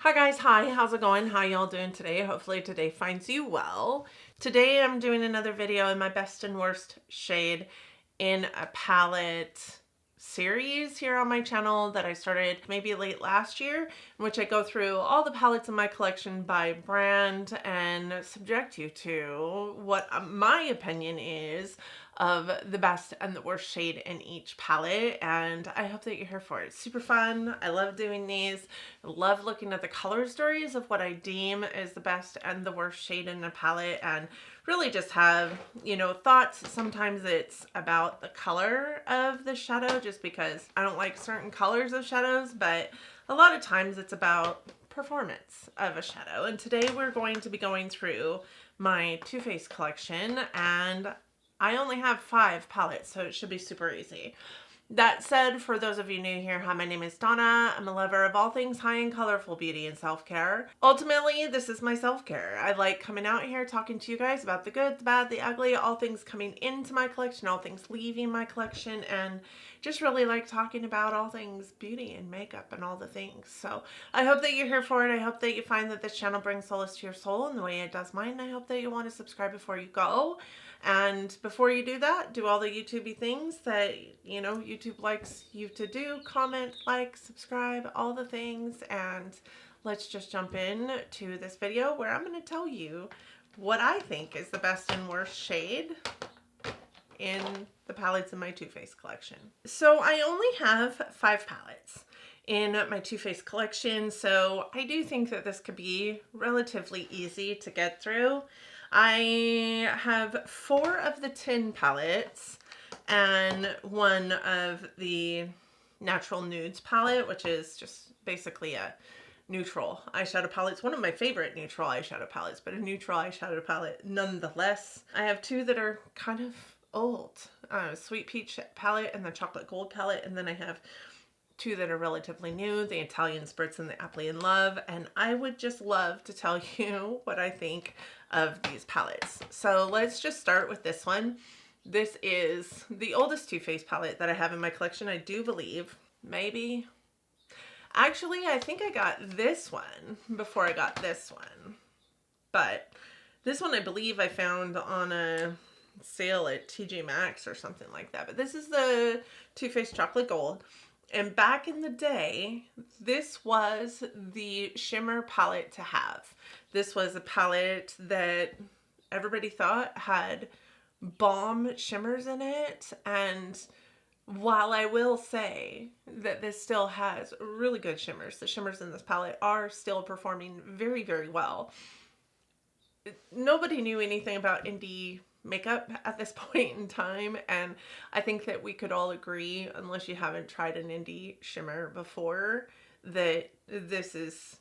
Hi guys, hi, how's it going? How y'all doing today? Hopefully today finds you well. Today I'm doing another video in my best and worst shade in a palette series here on my channel that I started maybe late last year, in which I go through all the palettes in my collection by brand and subject you to what my opinion is of the best and the worst shade in each palette, and I hope that you're here for it. It's super fun. I love doing these. I love looking at the color stories of what I deem is the best and the worst shade in a palette, and really just have, thoughts. Sometimes it's about the color of the shadow just because I don't like certain colors of shadows, but a lot of times it's about performance of a shadow. And today we're going to be going through my Too Faced collection, and I only have 5 palettes, so it should be super easy. That said, for those of you new here, hi, my name is Donna. I'm a lover of all things high and colorful beauty and self-care. Ultimately, this is my self-care. I like coming out here talking to you guys about the good, the bad, the ugly, all things coming into my collection, all things leaving my collection, and just really like talking about all things beauty and makeup and all the things. So I hope that you're here for it. I hope that you find that this channel brings solace to your soul in the way it does mine. I hope that you want to subscribe before you go. And before you do that, do all the YouTubey things that, YouTube likes you to do. Comment, like, subscribe, all the things. And let's just jump in to this video where I'm going to tell you what I think is the best and worst shade in the palettes in my Too Faced collection. So I only have 5 palettes in my Too Faced collection, so I do think that this could be relatively easy to get through. I have 4 of the tin palettes and 1 of the Natural Nudes palette, which is just basically a neutral eyeshadow palette. It's one of my favorite neutral eyeshadow palettes, but a neutral eyeshadow palette nonetheless. I have 2 that are kind of old. Sweet Peach palette and the Chocolate Gold palette, and then I have 2 that are relatively new, the Italian Spritz and the Appley in Love, and I would just love to tell you what I think of these palettes. So let's just start with this one. This is the oldest Too Faced palette that I have in my collection, I do believe. Maybe. Actually, I think I got this one before I got this one. But this one I believe I found on a sale at TJ Maxx or something like that. But this is the Too Faced Chocolate Gold. And back in the day, this was the shimmer palette to have. This was a palette that everybody thought had bomb shimmers in it. And while I will say that this still has really good shimmers, the shimmers in this palette are still performing very, very well. Nobody knew anything about indie makeup at this point in time, and I think that we could all agree, unless you haven't tried an indie shimmer before, that this is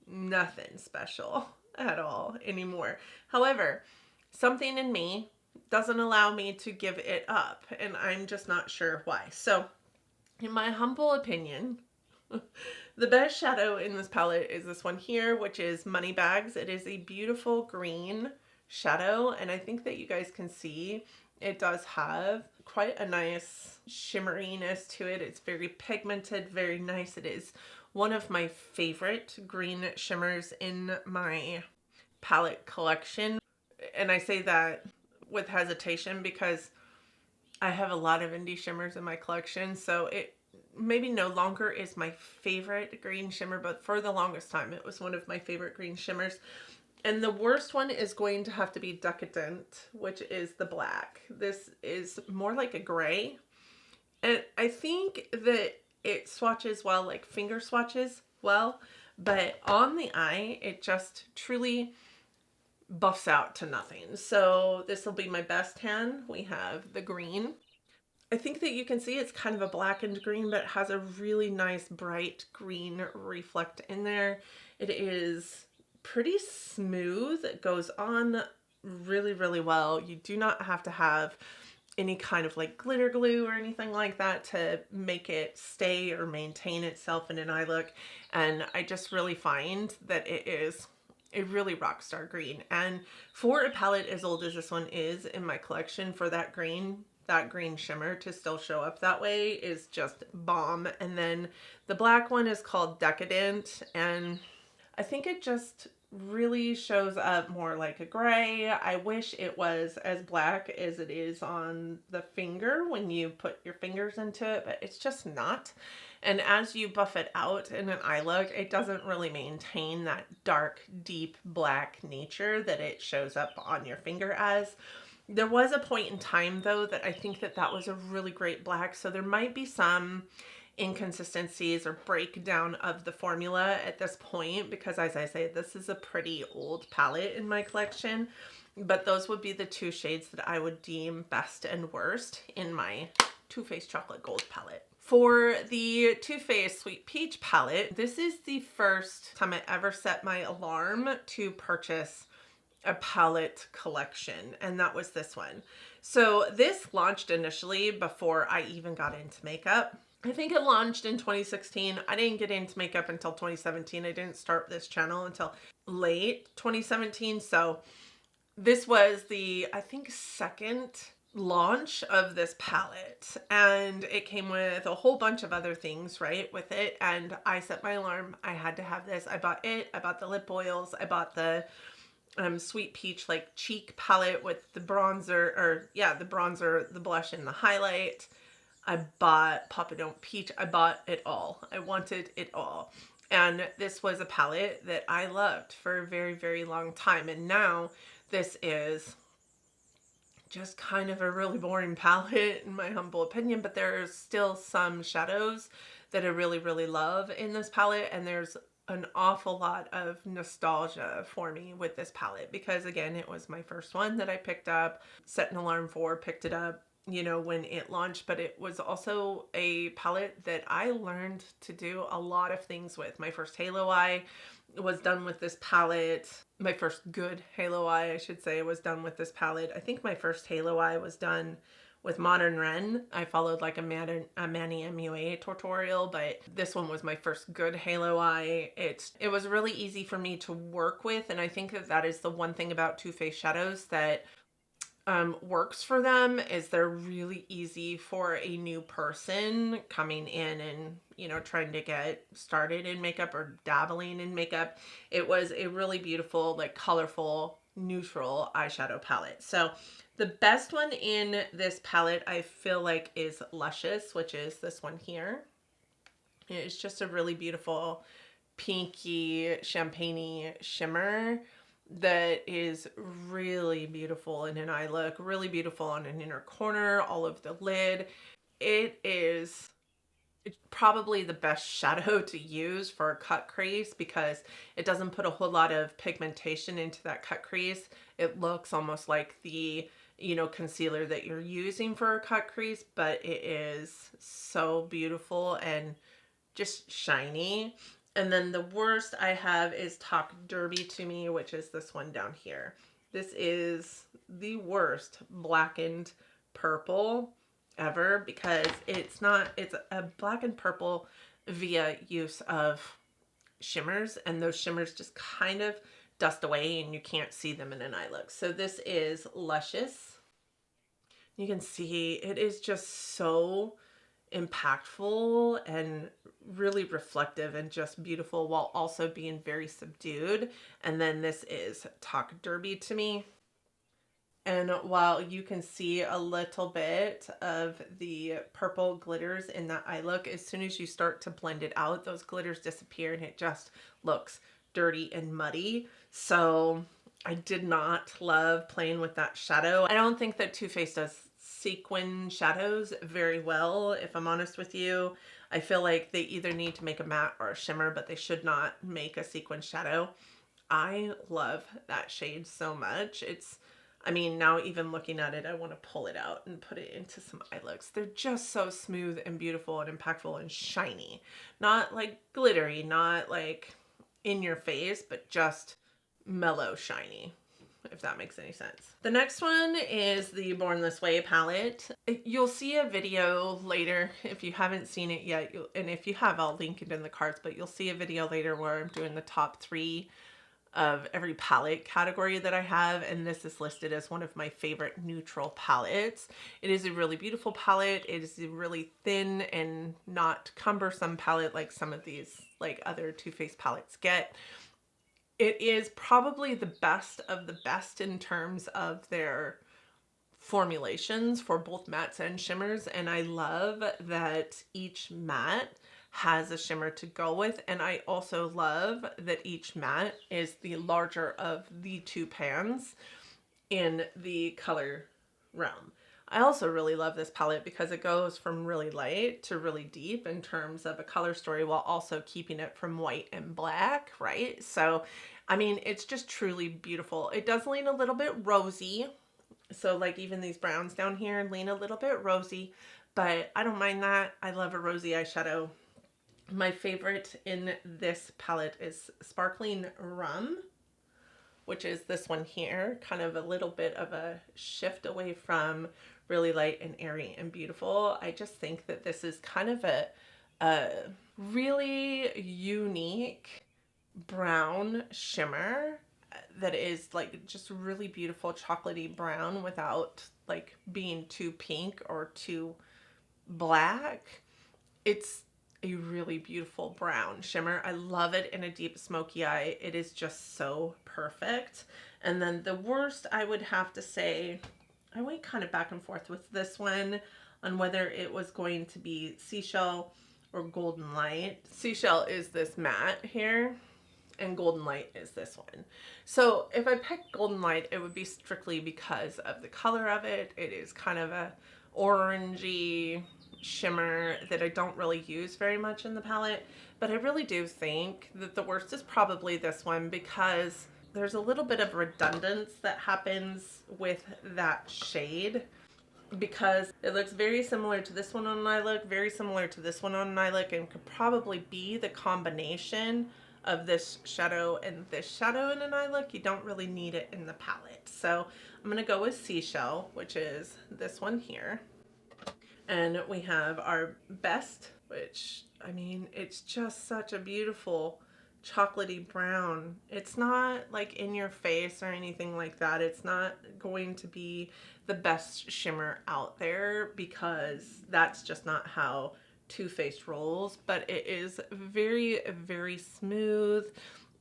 nothing special at all anymore. However, something in me doesn't allow me to give it up, and I'm just not sure why. So, in my humble opinion, the best shadow in this palette is this one here, which is Moneybags. It is a beautiful green shadow, and I think that you guys can see it does have quite a nice shimmeriness to it. It's very pigmented, very nice. It is one of my favorite green shimmers in my palette collection, and I say that with hesitation because I have a lot of indie shimmers in my collection, so it maybe no longer is my favorite green shimmer, but for the longest time it was one of my favorite green shimmers. And the worst one is going to have to be Decadent, which is the black. This is more like a gray. And I think that it swatches well, like finger swatches well, but on the eye, it just truly buffs out to nothing. So this will be my best tan. We have the green. I think that you can see it's kind of a blackened green, but it has a really nice bright green reflect in there. It is pretty smooth. It goes on really, really well. You do not have to have any kind of like glitter glue or anything like that to make it stay or maintain itself in an eye look. And I just really find that it is a really rock star green. And for a palette as old as this one is in my collection, for that green shimmer to still show up that way is just bomb. And then the black one is called Decadent, and I think it just really shows up more like a gray. I wish it was as black as it is on the finger when you put your fingers into it, but it's just not. And as you buff it out in an eye look, it doesn't really maintain that dark, deep black nature that it shows up on your finger as. There was a point in time, though, that I think that that was a really great black, so there might be some inconsistencies or breakdown of the formula at this point, because as I say, this is a pretty old palette in my collection, but those would be the two shades that I would deem best and worst in my Too Faced Chocolate Gold palette. For the Too Faced Sweet Peach palette, this is the first time I ever set my alarm to purchase a palette collection, and that was this one. So this launched initially before I even got into makeup. I think it launched in 2016. I didn't get into makeup until 2017. I didn't start this channel until late 2017. So this was the, I think, second launch of this palette, and it came with a whole bunch of other things right with it, and I set my alarm. I had to have this. I bought it. I bought the lip oils. I bought the Sweet Peach like cheek palette with the bronzer, or yeah, the bronzer, the blush, and the highlight. I bought Papa Don't Peach. I bought it all. I wanted it all. And this was a palette that I loved for a very, very long time. And now this is just kind of a really boring palette in my humble opinion, but there's still some shadows that I really, really love in this palette. And there's an awful lot of nostalgia for me with this palette because, again, it was my first one that I picked up, set an alarm for, picked it up, you know, when it launched, but it was also a palette that I learned to do a lot of things with. My first halo eye was done with this palette. My first good halo eye, I should say, was done with this palette. I think my first halo eye was done with Modern Raine. I followed like a Manny MUA tutorial, but this one was my first good halo eye. It was really easy for me to work with, and I think that that is the one thing about Too Faced shadows that works for them, is they're really easy for a new person coming in and, you know, trying to get started in makeup or dabbling in makeup. It was a really beautiful, like, colorful, neutral eyeshadow palette. So the best one in this palette I feel like is Luscious, which is this one here. It's just a really beautiful pinky champagne-y shimmer that is really beautiful in an eye look, really beautiful on an inner corner, all over the lid. It is probably the best shadow to use for a cut crease because it doesn't put a whole lot of pigmentation into that cut crease. It looks almost like the, you know, concealer that you're using for a cut crease, but it is so beautiful and just shiny. And then the worst I have is Talk Derby to Me, which is this one down here. This is the worst blackened purple ever because it's a blackened purple via use of shimmers, and those shimmers just kind of dust away and you can't see them in an eye look. So this is Luscious. You can see it is just so impactful and really reflective and just beautiful while also being very subdued. And then this is Talk Derby to Me. And while you can see a little bit of the purple glitters in that eye look, as soon as you start to blend it out, those glitters disappear and it just looks dirty and muddy. So I did not love playing with that shadow. I don't think that Too Faced does sequin shadows very well, if I'm honest with you. I feel like they either need to make a matte or a shimmer, but they should not make a sequin shadow. I love that shade so much. I mean, now even looking at it, I want to pull it out and put it into some eye looks. They're just so smooth and beautiful and impactful and shiny. Not like glittery, not like in your face, but just mellow shiny, if that makes any sense. The next one is the Born This Way palette. You'll see a video later if you haven't seen it yet, and if you have, I'll link it in the cards, but you'll see a video later where I'm doing the top 3 of every palette category that I have, and this is listed as one of my favorite neutral palettes. It is a really beautiful palette. It is a really thin and not cumbersome palette like some of these like other Too Faced palettes get. It is probably the best of the best in terms of their formulations for both mattes and shimmers, and I love that each matte has a shimmer to go with, and I also love that each matte is the larger of the two pans in the color realm. I also really love this palette because it goes from really light to really deep in terms of a color story while also keeping it from white and black, right? So, I mean, it's just truly beautiful. It does lean a little bit rosy. So like even these browns down here lean a little bit rosy, but I don't mind that. I love a rosy eyeshadow. My favorite in this palette is Sparkling Rum, which is this one here, kind of a little bit of a shift away from really light and airy and beautiful. I just think that this is kind of a really unique brown shimmer that is like just really beautiful chocolatey brown without like being too pink or too black. It's a really beautiful brown shimmer. I love it in a deep smoky eye. It is just so perfect. And then the worst, I would have to say, I went kind of back and forth with this one on whether it was going to be Seashell or Golden Light. Seashell is this matte here, and Golden Light is this one. So if I picked Golden Light, it would be strictly because of the color of it. It is kind of a orangey shimmer that I don't really use very much in the palette, but I really do think that the worst is probably this one because there's a little bit of redundance that happens with that shade, because it looks very similar to this one on an eye look, very similar to this one on an eye look, and could probably be the combination of this shadow and this shadow in an eye look. You don't really need it in the palette. So I'm going to go with Seashell, which is this one here. And we have our best, which, I mean, it's just such a beautiful chocolatey brown. It's not like in your face or anything like that. It's not going to be the best shimmer out there because that's just not how Too Faced rolls, but it is very, very smooth.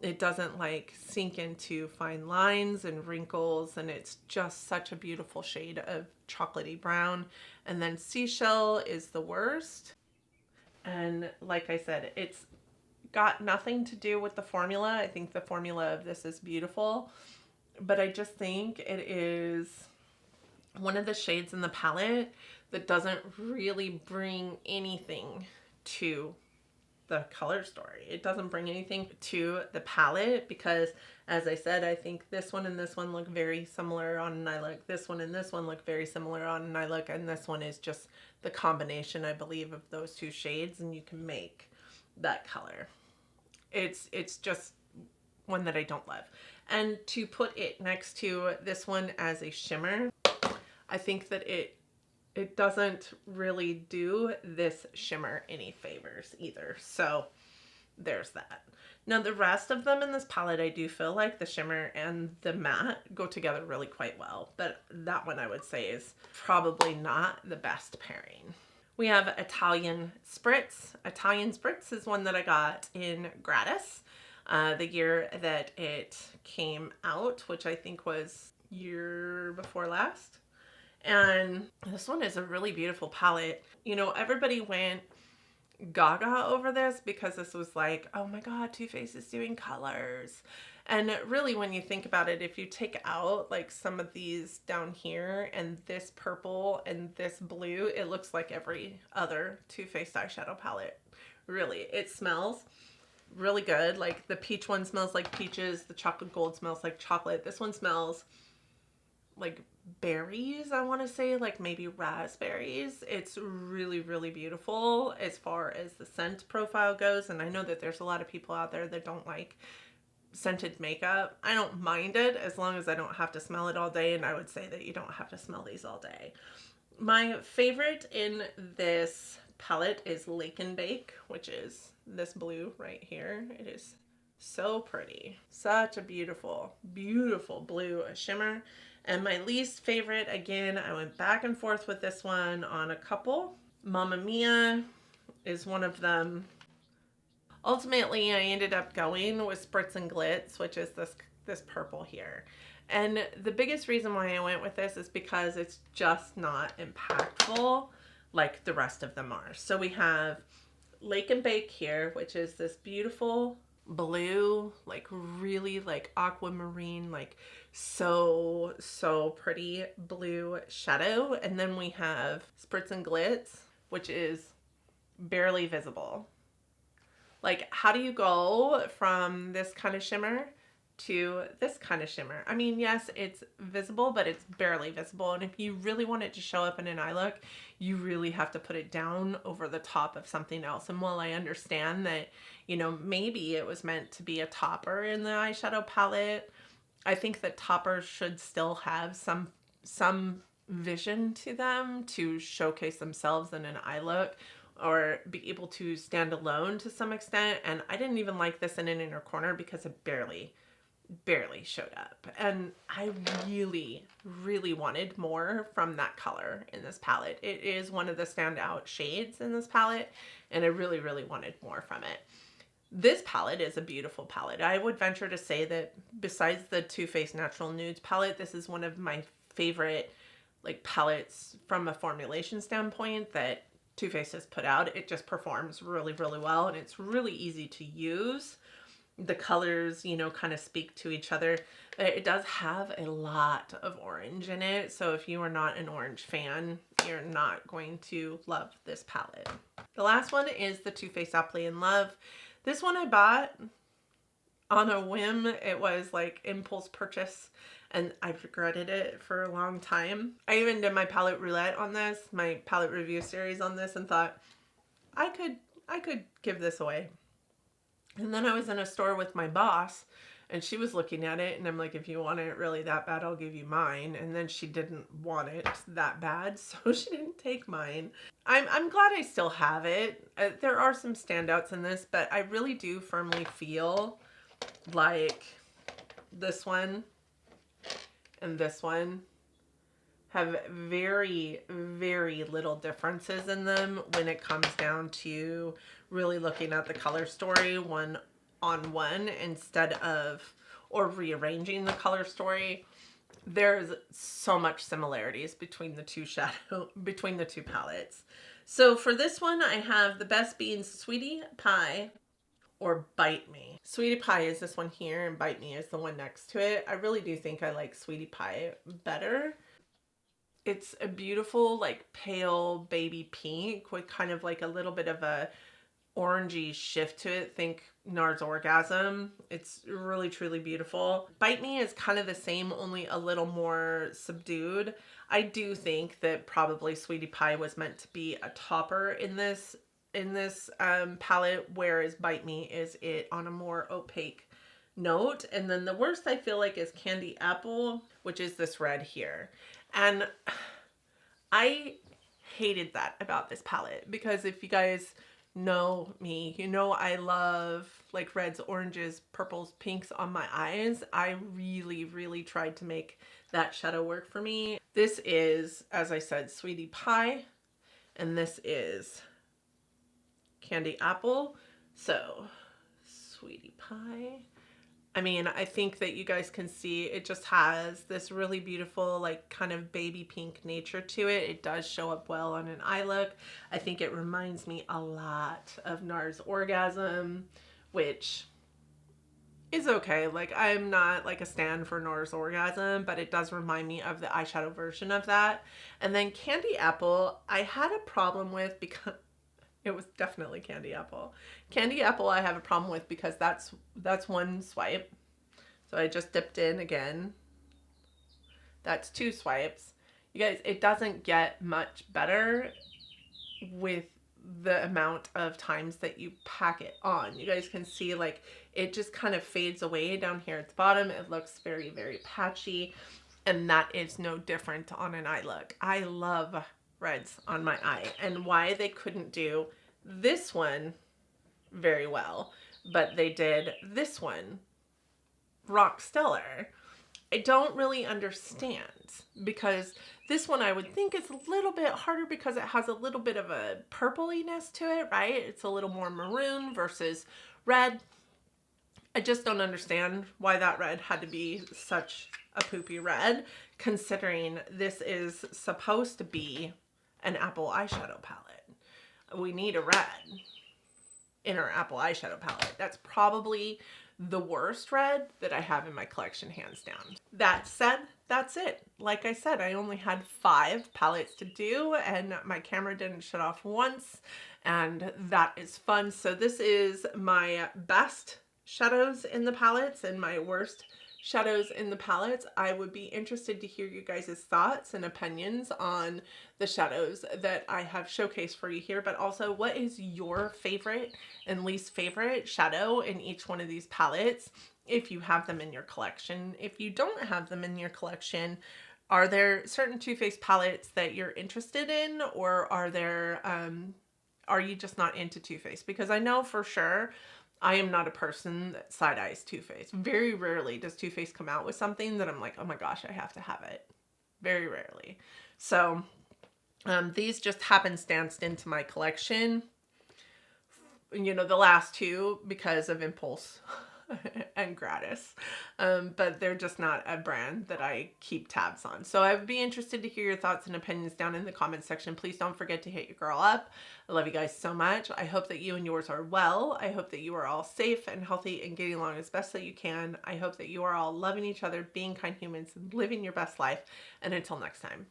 It doesn't like sink into fine lines and wrinkles, and it's just such a beautiful shade of chocolatey brown. And then Seashell is the worst. And like I said, it's got nothing to do with the formula. I think the formula of this is beautiful, but I just think it is one of the shades in the palette that doesn't really bring anything to the color story. It doesn't bring anything to the palette because, as I said, I think this one and this one look very similar on an eye look. This one and this one look very similar on an eye look, and this one is just the combination, I believe, of those two shades, and you can make that color. It's just one that I don't love. And to put it next to this one as a shimmer, I think that it doesn't really do this shimmer any favors either. So there's that. Now the rest of them in this palette, I do feel like the shimmer and the matte go together really quite well. But that one I would say is probably not the best pairing. We have Italian Spritz. Italian Spritz is one that I got in gratis the year that it came out, which I think was year before last. And this one is a really beautiful palette. You know, everybody went gaga over this because this was like, oh my god, Too Faced is doing colors. And really, when you think about it, if you take out like some of these down here and this purple and this blue, it looks like every other Too Faced eyeshadow palette. Really, it smells really good. Like the peach one smells like peaches. The chocolate gold smells like chocolate. This one smells like berries, I want to say, like maybe raspberries. It's really, really beautiful as far as the scent profile goes. And I know that there's a lot of people out there that don't like scented makeup. I don't mind it as long as I don't have to smell it all day, and I would say that you don't have to smell these all day. My favorite in this palette is Lake and Bake, which is this blue right here. It is so pretty. Such a beautiful, beautiful blue shimmer. And my least favorite, again, I went back and forth with this one on a couple. Mamma Mia is one of them. Ultimately, I ended up going with Spritz and Glitz, which is this purple here. And the biggest reason why I went with this is because it's just not impactful like the rest of them are. So we have Lake and Bake here, which is this beautiful blue, like really like aquamarine, like so pretty blue shadow. And then we have Spritz and Glitz, which is barely visible. Like, how do you go from this kind of shimmer to this kind of shimmer? I mean, yes, it's visible, but it's barely visible. And if you really want it to show up in an eye look, you really have to put it down over the top of something else. And while I understand that, you know, maybe it was meant to be a topper in the eyeshadow palette, I think that toppers should still have some vision to them to showcase themselves in an eye look, or be able to stand alone to some extent. And I didn't even like this in an inner corner because it barely showed up. And I really wanted more from that color in this palette. It is one of the standout shades in this palette, and I really wanted more from it. This palette is a beautiful palette. I would venture to say that besides the Too Faced Natural Nudes palette, this is one of my favorite like palettes from a formulation standpoint that Too Faced has put out. It just performs really well, and it's really easy to use. The colors, you know, kind of speak to each other. It does have a lot of orange in it, so if you are not an orange fan, you're not going to love this palette. The last one is the Too Faced Appley in Love. This one I bought on a whim. It was like impulse purchase, and I've regretted it for a long time. I even did my palette roulette on this, my palette review series on this, and thought I could give this away. And then I was in a store with my boss, and she was looking at it, and I'm like, if you want it really that bad, I'll give you mine. And then she didn't want it that bad, so she didn't take mine. I'm glad I still have it. There are some standouts in this, but I really do firmly feel like this one and this one have very little differences in them when it comes down to really looking at the color story one on one instead of, or rearranging the color story. There's so much similarities between the two palettes. So for this one, I have the best being Sweetie Pie or Bite Me. Sweetie Pie is this one here, and Bite Me is the one next to it. I really do think I like Sweetie Pie better. It's a beautiful, like, pale baby pink with kind of like a little bit of a orangey shift to it. Think NARS Orgasm. It's really truly beautiful. Bite Me is kind of the same, only a little more subdued. I do think that probably Sweetie Pie was meant to be a topper in this palette, whereas Bite Me is it on a more opaque note. And then the worst I feel like is Candy Apple, which is this red here. And I hated that about this palette, because if you guys know me, you know I love like reds, oranges, purples, pinks on my eyes. I really tried to make that shadow work for me. This is, as I said, Sweetie Pie, and this is Candy Apple. So Sweetie Pie. I mean, I think that you guys can see it just has this really beautiful, like, kind of baby pink nature to it. It does show up well on an eye look. I think it reminds me a lot of NARS Orgasm, which is okay. Like, I'm not like a stan for NARS Orgasm, but it does remind me of the eyeshadow version of that. And then Candy Apple, I had a problem with because it was definitely Candy Apple. Candy Apple I have a problem with because that's one swipe. So I just dipped in again. That's 2 swipes. You guys, it doesn't get much better with the amount of times that you pack it on. You guys can see, like, it just kind of fades away down here at the bottom. It looks very patchy, and that is no different on an eye look. I love reds on my eye, and why they couldn't do this one very well, but they did this one rock stellar. I don't really understand, because this one I would think is a little bit harder because it has a little bit of a purpliness to it, right? It's a little more maroon versus red. I just don't understand why that red had to be such a poopy red, considering this is supposed to be an Apple eyeshadow palette. We need a red in our Apple eyeshadow palette. That's probably the worst red that I have in my collection, hands down. That said, that's it. Like I said, I only had 5 palettes to do, and my camera didn't shut off once, and that is fun. So this is my best shadows in the palettes and my worst shadows in the palettes. I would be interested to hear you guys' thoughts and opinions on the shadows that I have showcased for you here, but also what is your favorite and least favorite shadow in each one of these palettes, if you have them in your collection. If you don't have them in your collection, are there certain Too Faced palettes that you're interested in, or are you just not into Too Faced? Because I know for sure I am not a person that side-eyes Too Faced. Very rarely does Too Faced come out with something that I'm like, oh my gosh, I have to have it. Very rarely. So these just happenstanced into my collection. You know, the last 2 because of impulse and gratis. But they're just not a brand that I keep tabs on. So I would be interested to hear your thoughts and opinions down in the comment section. Please don't forget to hit your girl up. I love you guys so much. I hope that you and yours are well. I hope that you are all safe and healthy and getting along as best that you can. I hope that you are all loving each other, being kind humans, and living your best life. And until next time,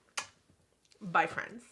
bye friends.